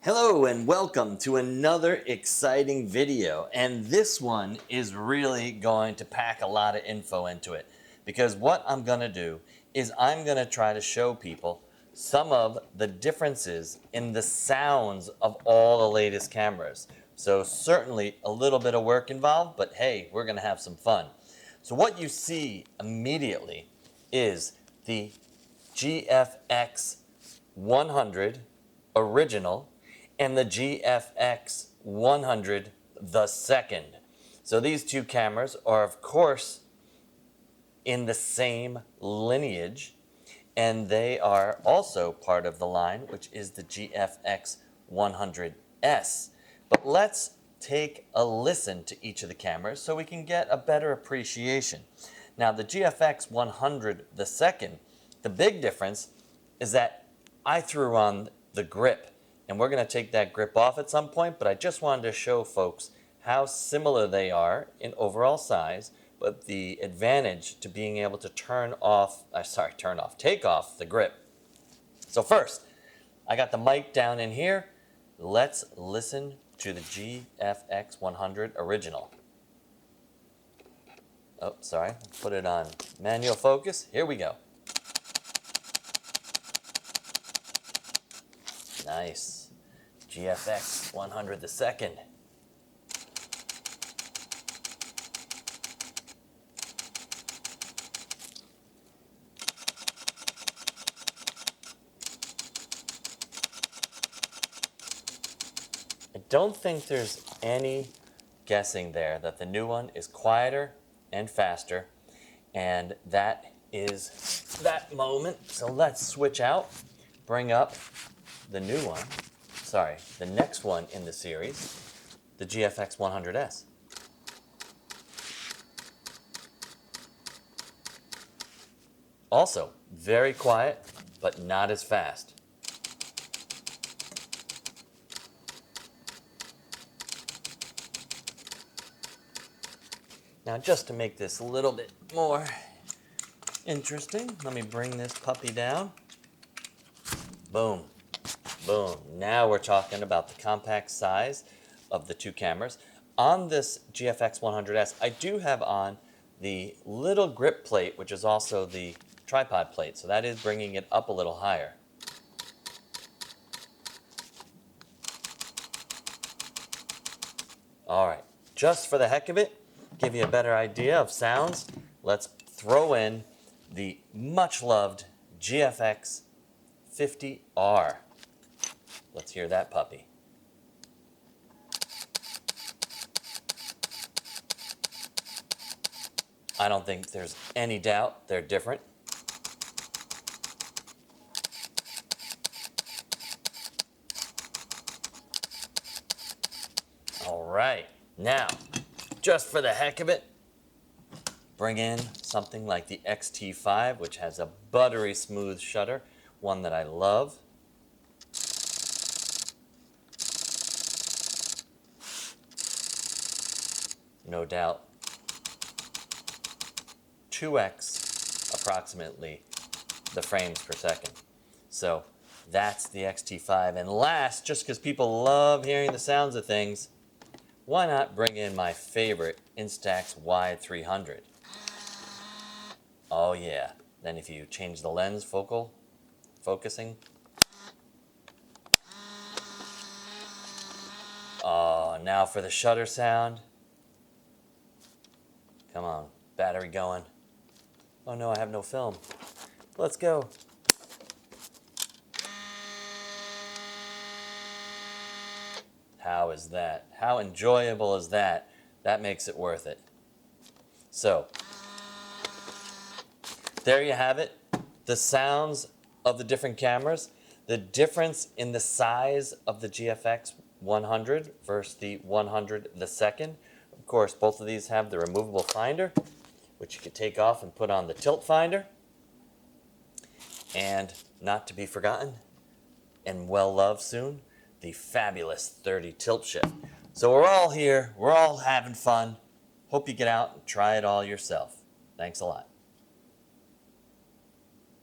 Hello and welcome to another exciting video, and this one is really going to pack a lot of info into it because what I'm going to do is I'm going to try to show people some of the differences in the sounds of all the latest cameras. So certainly a little bit of work involved, but hey, we're going to have some fun. So what you see immediately is the GFX100 original and the GFX100 II. So these two cameras are of course in the same lineage, and they are also part of the line, which is the GFX100S. But let's take a listen to each of the cameras so we can get a better appreciation. Now the GFX100 II, the big difference is that I threw on the grip. And we're going to take that grip off at some point, but I just wanted to show folks how similar they are in overall size, but the advantage to being able to take off the grip. So first, I got the mic down in here. Let's listen to the GFX100 original. Oh, sorry, put it on manual focus. Here we go. Nice. GFX100 II. I don't think there's any guessing there that the new one is quieter and faster, and that is that moment. So let's switch out, bring up the new one, the next one in the series, the GFX100S. Also, very quiet, but not as fast. Now, just to make this a little bit more interesting, let me bring this puppy down. Boom. Boom. Now we're talking about the compact size of the two cameras. On this GFX100S, I do have on the little grip plate, which is also the tripod plate. So that is bringing it up a little higher. All right. Just for the heck of it, give you a better idea of sounds, let's throw in the much loved GFX50R. Let's hear that puppy. I don't think there's any doubt they're different. All right, now, just for the heck of it, bring in something like the XT5, which has a buttery smooth shutter, one that I love. No doubt, 2x approximately the frames per second. So that's the XT5. And last, just because people love hearing the sounds of things, why not bring in my favorite Instax Wide 300? Oh yeah, then if you change the lens focusing. Oh, now for the shutter sound. Come on, battery going. Oh no, I have no film. Let's go. How is that? How enjoyable is that? That makes it worth it. So, there you have it. The sounds of the different cameras. The difference in the size of the GFX100 versus the 100 II. Of course, both of these have the removable finder, which you could take off and put on the tilt finder. And not to be forgotten, and well loved soon, the fabulous 30 tilt shift. So we're all here, we're all having fun. Hope you get out and try it all yourself. Thanks a lot.